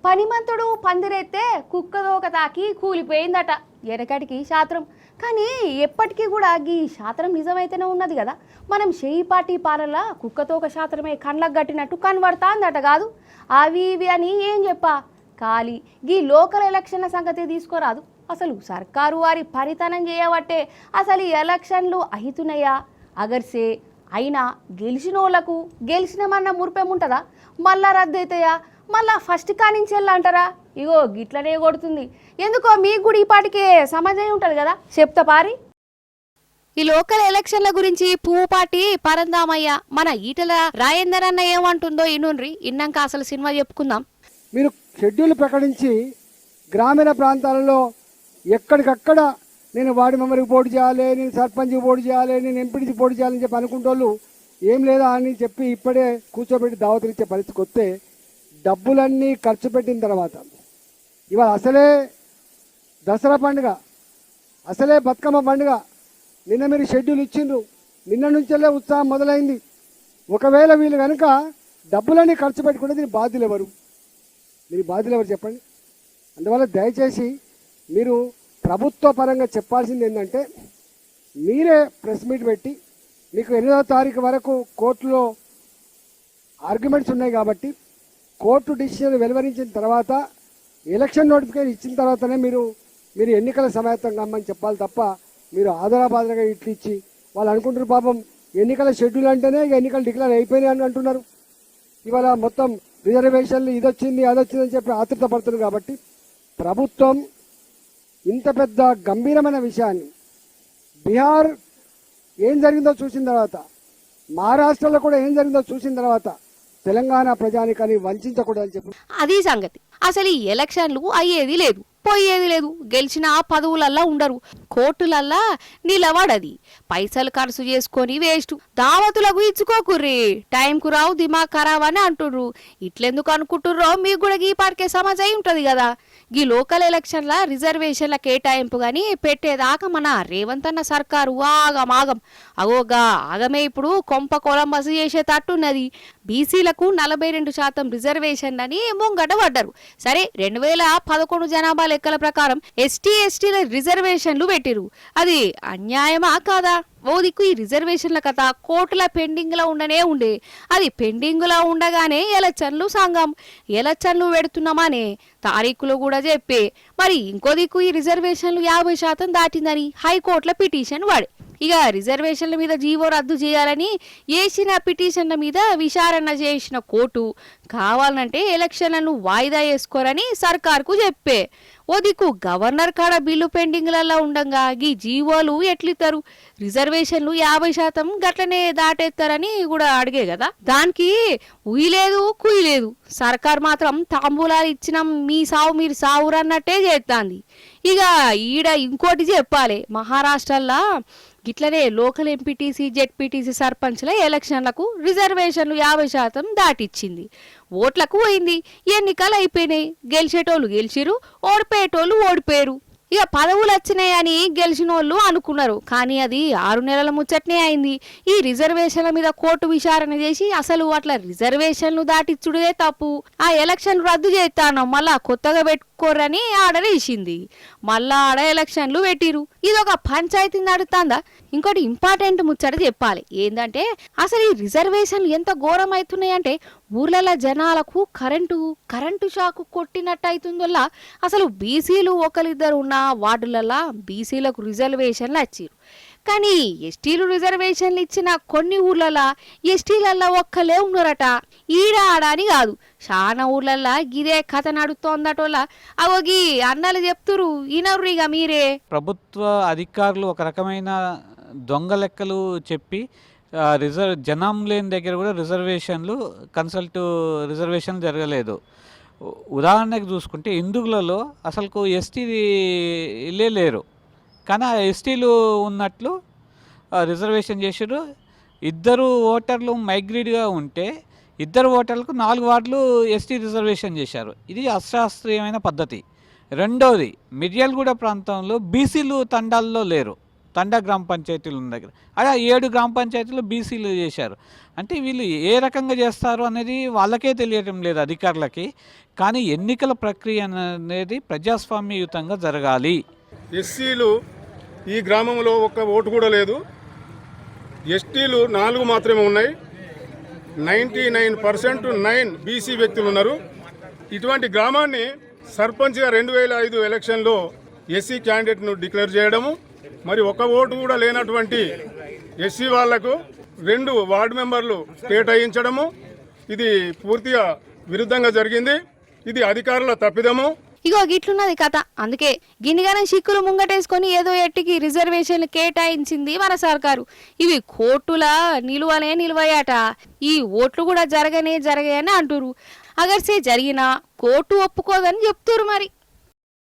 పనిమంతుడు పందిరెత్తే కుక్కదోక తాకి కూలిపోయిందట ఎనకటికి శాస్త్రం. కానీ ఎప్పటికీ కూడా ఈ శాస్త్రం నిజమైతేనే ఉన్నది కదా. మనం చేయి పార్టీ పాలనలా కుక్కతోక శాస్త్రమే కండ్లకు కట్టినట్టు కనబడతాందట కాదు. అవి ఇవి అని ఏం చెప్పా ఖాళీ గీ లోకల్ ఎలక్షన్ల సంగతి తీసుకోరాదు. అసలు సర్కారు వారి పరితనం చేయబట్టే అసలు ఈ ఎలక్షన్లు అవుతున్నాయా అగర్సే అయినా గెలిచిన వాళ్ళకు గెలిచినమన్న మురిపేముంటుందా? మళ్ళా రద్దు అవుతాయా? మళ్ళా ఫస్ట్ కానించి అంటారా? ఇగో గిట్లనే కొడుతుంది. ఎందుకో మీకు కూడా ఈ పాటికే సమాజం ఉంటుంది కదా, చెప్తా పారి. ఈ లోకల్ ఎలక్షన్ల గురించి పువ్వు పార్టీ పరందామయ్య మన ఈటల రాజేందర్ అన్న ఏమంటుందో ఇనుండ్రి, ఇన్నాక అసలు సినిమా చెప్పుకుందాం. మీరు షెడ్యూల్ ప్రకటించి గ్రామీణ ప్రాంతాలలో ఎక్కడికక్కడ నేను వార్డు మెంబర్కి పోటీ చేయాలి, నేను సర్పంచ్కి పోటీ చేయాలి, నేను ఎంపీటీసీ పోటీ చేయాలని చెప్పి అనుకుంటోళ్ళు ఏం లేదా అని చెప్పి ఇప్పుడే కూర్చోబెట్టి దావతులు ఇచ్చే పరిస్థితికి వస్తే డబ్బులన్నీ ఖర్చు పెట్టిన తర్వాత ఇవాళ అసలే దసరా పండుగ, అసలే బతుకమ్మ పండుగ, నిన్న మీరు షెడ్యూల్ ఇచ్చిండ్రు, నిన్న నుంచెల్లే ఉత్సాహం మొదలైంది. ఒకవేళ వీళ్ళు కనుక డబ్బులన్నీ ఖర్చు పెట్టుకుంటే దీని బాధ్యులు ఎవరు? దీని బాధ్యులు ఎవరు చెప్పండి. అందువల్ల దయచేసి మీరు ప్రభుత్వ పరంగా చెప్పాల్సింది ఏంటంటే, మీరే ప్రెస్ మీట్ పెట్టి మీకు 8వ తారీఖు వరకు కోర్టులో ఆర్గ్యుమెంట్స్ ఉన్నాయి కాబట్టి కోర్టు డిసిషన్ వెలువరించిన తర్వాత ఎలక్షన్ నోటిఫికేషన్ ఇచ్చిన తర్వాతనే మీరు ఎన్నికల సమాయత్తం కమ్మని చెప్పాలి తప్ప మీరు ఆధారబాధగా ఇట్లు ఇచ్చి వాళ్ళు అనుకుంటారు పాపం ఎన్నికల షెడ్యూల్ అంటేనే ఎన్నికలు డిక్లేర్ అయిపోయినాయి అని అంటున్నారు. ఇవాళ మొత్తం రిజర్వేషన్లు ఇదొచ్చింది అదొచ్చింది అని చెప్పి ఆతృత పడుతున్నారు. కాబట్టి ప్రభుత్వం ఇంత పెద్ద గంభీరమైన విషయాన్ని బీహార్ ఏం జరిగిందో చూసిన తర్వాత, మహారాష్ట్రలో కూడా ఏం జరిగిందో చూసిన తర్వాత తెలంగాణ ప్రజానికని వంచకూడదని చెప్పి అది సంగతి. అసలు ఈ ఎలక్షన్లు అయ్యేది లేదు, పోయేది లేదు, గెలిచిన పదవులల్లా ఉండరు, కోర్టులల్లా నిలబడది, పైసలు ఖర్చు చేసుకొని వేస్ట్, దావతులకు ఇచ్చుకోకుర్రి, టైంకు రావు దిమాగ్ ఖరాబ్ అని అంటుర్రు. ఇట్లెందుకు అనుకుంటుర్రో మీకు కూడా ఈ పార్కే సమాజం ఉంటుంది కదా. ఈ లోకల్ ఎలక్షన్ల రిజర్వేషన్ల కేటాయింపు కానీ పెట్టేదాకా మన రేవంత్ అన్న సర్కారు ఆగమాగం. అగోగా ఆగమే ఇప్పుడు కొంప కొలంబస్ చేసేటట్టున్నది. బీసీలకు 42% రిజర్వేషన్ అని ముంగట పడ్డారు. సరే 2011 జనాభా లెక్కల ప్రకారం ఎస్టీల రిజర్వేషన్లు పెట్టిరు. అది అన్యాయమా కాదా? ఓ దిక్కు ఈ రిజర్వేషన్ల కథ కోర్టుల పెండింగ్లో ఉండే అది పెండింగ్లో ఉండగానే ఎలక్షన్లు సంఘం ఎలక్షన్లు పెడుతున్నామనే తారీఖులు కూడా చెప్పే మరి ఇంకో దిక్కు ఈ రిజర్వేషన్లు 50% దాటిందని హైకోర్టుల పిటిషన్ వాడే. ఇక రిజర్వేషన్ల మీద జీవో రద్దు చేయాలని వేసిన పిటిషన్ల మీద విచారణ చేసిన కోర్టు కావాలంటే ఎలక్షన్లను వాయిదా వేసుకోరని సర్కార్కు చెప్పే. ఓ దిక్కు గవర్నర్ కాడ బిల్లు పెండింగ్లలో ఉండగా ఈ జీవోలు ఎట్లిస్తారు? రిజర్వేషన్లు 50% గట్లనే దాటేస్తారని కూడా అడిగే కదా. దానికి ఉయ్యలేదు కుయ్యలేదు, సర్కార్ మాత్రం తాంబూలాలు ఇచ్చినాం మీ సావు మీరు సావురన్నట్టే చేస్తాంది. ఇక ఈడ ఇంకోటి చెప్పాలి, మహారాష్ట్రలో గిట్లనే లోకల్ ఎంపీటీసీ జెడ్పీటీసీ సర్పంచ్ల ఎలక్షన్లకు రిజర్వేషన్లు 50% దాటిచ్చింది. ఓట్లకు పోయింది, ఎన్నికలు అయిపోయినాయి, గెలిచేటోళ్ళు గెలిచిరు, ఓడిపోయేటోళ్ళు ఓడిపోయారు. ఇక పదవులు వచ్చినాయని గెలిచిన వాళ్ళు అనుకున్నారు, కానీ అది 6 నెలల ముచ్చట్నే అయింది. ఈ రిజర్వేషన్ల మీద కోర్టు విచారణ చేసి అసలు అట్లా రిజర్వేషన్లు దాటిచ్చుడే తప్పు, ఆ ఎలక్షన్లు రద్దు చేస్తాను మళ్ళా కొత్తగా పెట్టుకోరని ఆర్డర్ వేసింది. మళ్ళా ఆడ ఎలక్షన్లు పెట్టిరు. ఇది ఒక పంచాయతీ నడుతుందా? ఇంకోటి ఇంపార్టెంట్ ముచ్చట చెప్పాలి ఏంటంటే, అసలు ఈ రిజర్వేషన్లు ఎంత ఘోరం అవుతున్నాయంటే ఊర్లలో జనాలకు కరెంటు షాకు కొట్టినట్టు అవుతుందల్లా. అసలు బీసీలు ఒకరిద్దరు ఉన్న వార్డులలో బీసీలకు రిజర్వేషన్లు వచ్చిరు, కానీ ఎస్టీలు రిజర్వేషన్లు ఇచ్చిన కొన్ని ఊర్లలో ఎస్టీలల్లో ఒక్కలే ఉన్నారట. ఈడ ఆడని కాదు, చాలా ఊర్లల్లో గిదే కథ నడుస్తోందటోళ్ళ. అవగి అన్నలు చెప్తురు, ఇనరుగా మీరే. ప్రభుత్వ అధికారులు ఒక రకమైన దొంగ లెక్కలు చెప్పి జనం లేని దగ్గర కూడా రిజర్వేషన్ జరగలేదు. ఉదాహరణకు చూసుకుంటే ఇందులలో అసలు ఎస్టీలే లేరు, కానీ ఆ ఎస్టీలు ఉన్నట్లు రిజర్వేషన్ చేసారు. 2 ఓటర్లు మైగ్రేట్గా ఉంటే 2 ఓటర్లకు 4 వార్డులు ఎస్టీ రిజర్వేషన్ చేశారు. ఇది అశాస్త్రీయమైన పద్ధతి. రెండోది, మిర్యాలగూడ ప్రాంతంలో బీసీలు తండాల్లో లేరు, తండా గ్రామ పంచాయతీలు ఉన్న దగ్గర అలా 7 గ్రామ పంచాయతీలు బీసీలు చేశారు. అంటే వీళ్ళు ఏ రకంగా చేస్తారు అనేది వాళ్ళకే తెలియటం లేదు అధికారులకి. కానీ ఎన్నికల ప్రక్రియ అనేది ప్రజాస్వామ్యయుతంగా జరగాలి. ఎస్సీలు ఈ గ్రామంలో ఒక్క ఓటు కూడా లేదు. ఎస్టీలు 4 మాత్రమే ఉన్నాయి. 99% 9 బీసీ వ్యక్తులు ఉన్నారు. ఇటువంటి గ్రామాన్ని సర్పంచ్గా 2005 ఎలక్షన్లో ఎస్సీ క్యాండిడేట్ను డిక్లేర్ చేయడము, మరి ఒక ఓటు కూడా లేనటువంటి ఎస్సీ వాళ్లకు 2 వార్డు మెంబర్లు కేటాయించడము, ఇది పూర్తిగా విరుద్ధంగా జరిగింది. ఇది అధికారుల తప్పిదము. ఇగో గిట్లున్నది కథ. అందుకే గిన్నిగానే చిక్కులు ముంగటేసుకొని ఏదో ఎట్టికి రిజర్వేషన్లు కేటాయించింది మన సర్కారు. ఇవి కోర్టుల నిలువయాట. ఈ ఓట్లు కూడా జరగనే జరగాయని అంటురు. అగర్సే జరిగినా కోర్టు ఒప్పుకోదని చెప్తురు మరి.